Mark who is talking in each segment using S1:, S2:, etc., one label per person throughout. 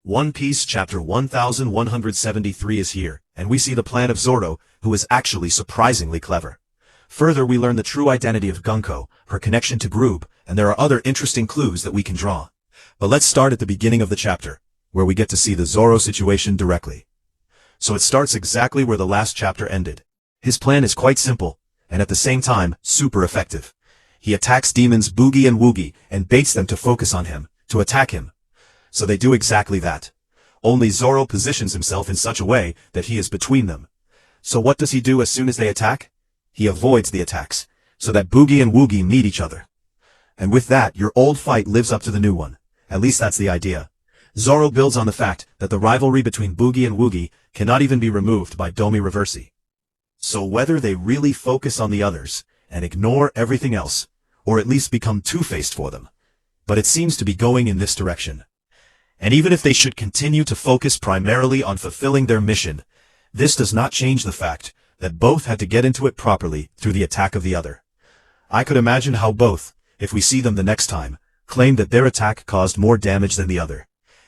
S1: One Piece chapter 1173 is here, and we see the plan of Zoro, who is actually surprisingly clever. Further, we learn the true identity of Gunko, her connection to Brook, and there are other interesting clues that we can draw. But let's start at the beginning of the chapter, where we get to see the Zoro situation directly. So it starts exactly where the last chapter ended. His plan is quite simple, and at the same time, super effective. He attacks demons Bugi and Wugi, and baits them to focus on him, to attack him. So they do exactly that. Only Zoro positions himself in such a way that he is between them. So what does he do as soon as they attack? He avoids the attacks, so that Bugi and Wugi meet each other. And with that, your old fight lives up to the new one. At least that's the idea. Zoro builds on the fact that the rivalry between Bugi and Wugi cannot even be removed by Domi Reversi. So whether they really focus on the others, and ignore everything else, or at least become two-faced for them. But it seems to be going in this direction. And even if they should continue to focus primarily on fulfilling their mission, this does not change the fact that both had to get into it properly through the attack of the other. I could imagine how both, if we see them the next time, claim that their attack caused more damage than the other,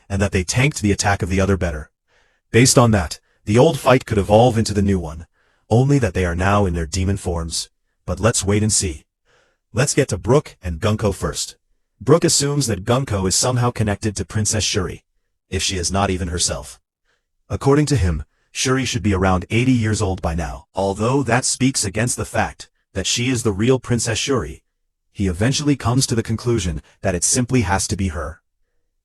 S1: and that they tanked the attack of the other better. Based on that, the old fight could evolve into the new one, only that they are now in their demon forms. But let's wait and see. Let's get to Brook and Gunko first. Brook assumes that Gunko is somehow connected to Princess Shuri, if she is not even herself. According to him, Shuri should be around 80 years old by now. Although that speaks against the fact that she is the real Princess Shuri, he eventually comes to the conclusion that it simply has to be her.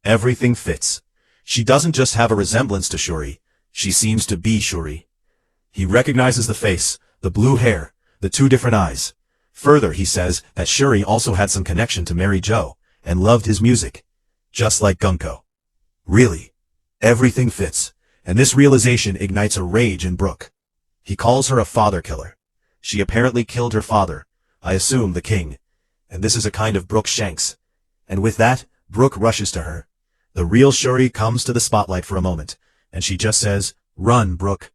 S1: Everything fits. She doesn't just have a resemblance to Shuri, she seems to be Shuri. He recognizes the face, the blue hair, the two different eyes. Further, he says that Shuri also had some connection to Mary Geoise, and loved his music. Just like Gunko. Really. Everything fits, and this realization ignites a rage in Brook. He calls her a father killer. She apparently killed her father, I assume the king. And this is a kind of Brook Shanks. And with that, Brook rushes to her. The real Shuri comes to the spotlight for a moment, and she just says, "Run, Brook,"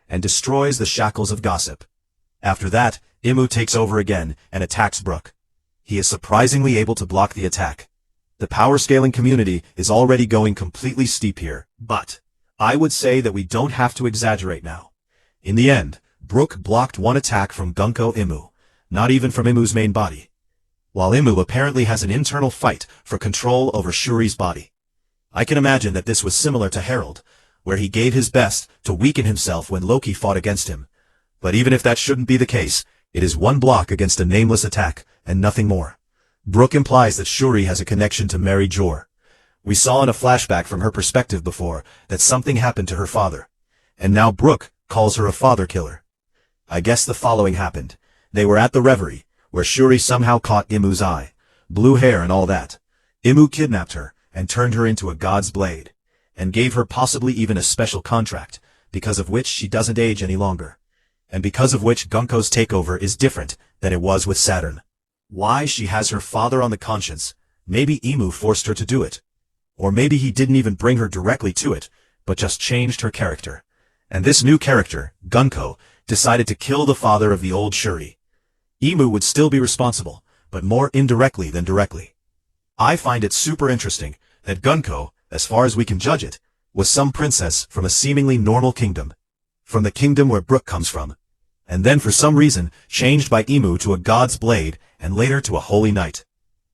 S1: and destroys the shackles of gossip. After that, Imu takes over again and attacks Brook. He is surprisingly able to block the attack. The power scaling community is already going completely steep here, but I would say that we don't have to exaggerate now. In the end, Brook blocked one attack from Gunko Imu, not even from Imu's main body. While Imu apparently has an internal fight for control over Shuri's body. I can imagine that this was similar to Harold, where he gave his best to weaken himself when Loki fought against him. But even if that shouldn't be the case, it is one block against a nameless attack, and nothing more. Brook implies that Shuri has a connection to Mary Geoise. We saw in a flashback from her perspective before that something happened to her father. And now Brook calls her a father killer. I guess the following happened. They were at the reverie, where Shuri somehow caught Imu's eye. Blue hair and all that. Imu kidnapped her, and turned her into a god's blade. And gave her possibly even a special contract, because of which she doesn't age any longer. And because of which Gunko's takeover is different than it was with Saturn. Why she has her father on the conscience? Maybe Imu forced her to do it. Or maybe he didn't even bring her directly to it, but just changed her character. And this new character, Gunko, decided to kill the father of the old Shuri. Imu would still be responsible, but more indirectly than directly. I find it super interesting that Gunko, as far as we can judge it, was some princess from a seemingly normal kingdom. From the kingdom where Brook comes from. And then for some reason, changed by Imu to a god's blade, and later to a holy knight.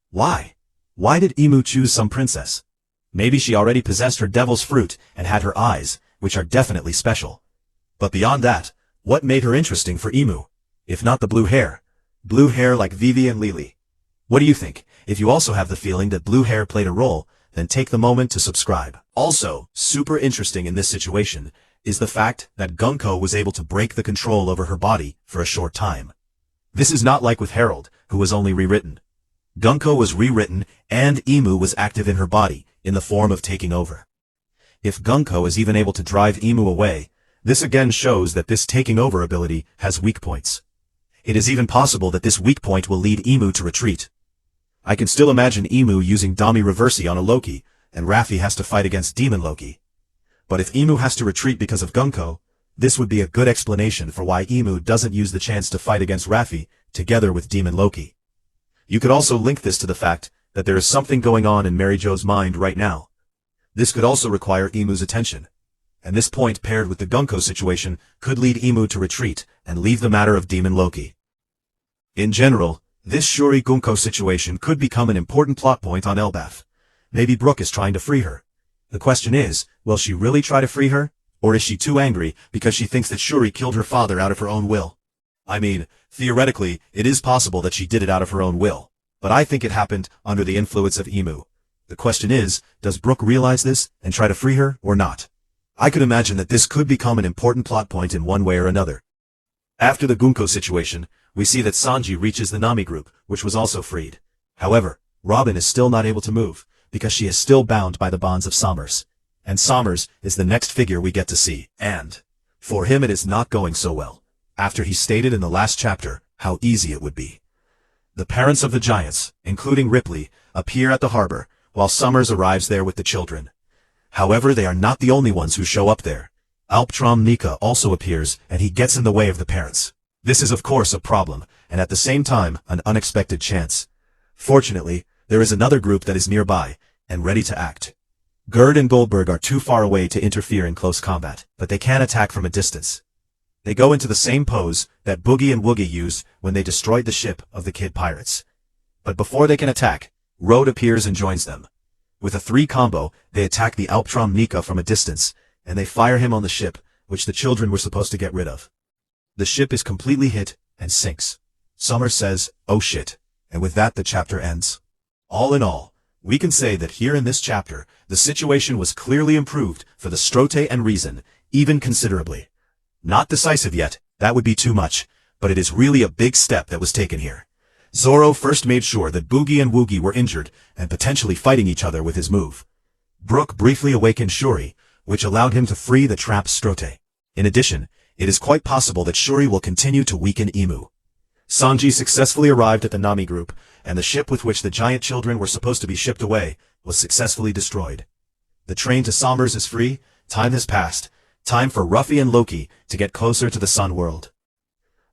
S1: Why? Why did Imu choose some princess? Maybe she already possessed her devil's fruit, and had her eyes, which are definitely special. But beyond that, what made her interesting for Imu? If not the blue hair. Blue hair like Vivi and Lily. What do you think? If you also have the feeling that blue hair played a role, then take the moment to subscribe. Also, super interesting in this situation, is the fact that Gunko was able to break the control over her body for a short time. This is not like with Harold, who was only rewritten. Gunko was rewritten, and Imu was active in her body, in the form of taking over. If Gunko is even able to drive Imu away, this again shows that this taking over ability has weak points. It is even possible that this weak point will lead Imu to retreat. I can still imagine Imu using Domi Reversi on a Loki, and Raffi has to fight against Demon Loki. But if Imu has to retreat because of Gunko, this would be a good explanation for why Imu doesn't use the chance to fight against Raffi, together with Demon Loki. You could also link this to the fact that there is something going on in Mary Geoise's mind right now. This could also require Imu's attention. And this point paired with the Gunko situation could lead Imu to retreat and leave the matter of Demon Loki. In general, this Shuri Gunko situation could become an important plot point on Elbaf. Maybe Brook is trying to free her. The question is, will she really try to free her? Or is she too angry because she thinks that Shuri killed her father out of her own will? I mean, theoretically, it is possible that she did it out of her own will. But I think it happened under the influence of Imu. The question is, does Brook realize this and try to free her or not? I could imagine that this could become an important plot point in one way or another. After the Gunko situation, we see that Sanji reaches the Nami group, which was also freed. However, Robin is still not able to move, because she is still bound by the bonds of Sommers. And Sommers is the next figure we get to see, and for him it is not going so well, after he stated in the last chapter how easy it would be. The parents of the giants, including Ripley, appear at the harbor, while Sommers arrives there with the children. However, they are not the only ones who show up there. Alptrom Nika also appears, and he gets in the way of the parents. This is of course a problem, and at the same time, an unexpected chance. Fortunately, there is another group that is nearby, and ready to act. Gerd and Goldberg are too far away to interfere in close combat, but they can attack from a distance. They go into the same pose that Bugi and Wugi used when they destroyed the ship of the Kid Pirates. But before they can attack, Road appears and joins them. With a 3 combo, they attack the Alptrom Nika from a distance, and they fire him on the ship, which the children were supposed to get rid of. The ship is completely hit and sinks. Sommers says, "Oh shit," and with that the chapter ends. All in all, we can say that here in this chapter, the situation was clearly improved for the Strote and Reason, even considerably. Not decisive yet, that would be too much, but it is really a big step that was taken here. Zoro first made sure that Bugi and Wugi were injured and potentially fighting each other with his move. Brook briefly awakened Shuri, which allowed him to free the trapped Strote. In addition, it is quite possible that Shuri will continue to weaken Imu. Sanji successfully arrived at the Nami group, and the ship with which the giant children were supposed to be shipped away was successfully destroyed. The train to Sommers is free, time has passed, time for Luffy and Loki to get closer to the Sun World.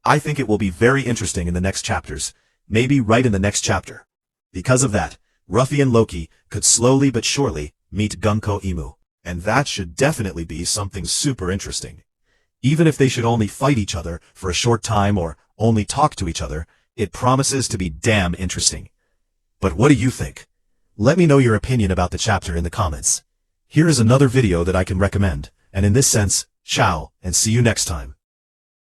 S1: I think it will be very interesting in the next chapters, maybe right in the next chapter. Because of that, Luffy and Loki could slowly but surely meet Gunko Imu, and that should definitely be something super interesting. Even if they should only fight each other for a short time or only talk to each other, it promises to be damn interesting. But what do you think? Let me know your opinion about the chapter in the comments. Here is another video that I can recommend, and in this sense, ciao, and see you next time.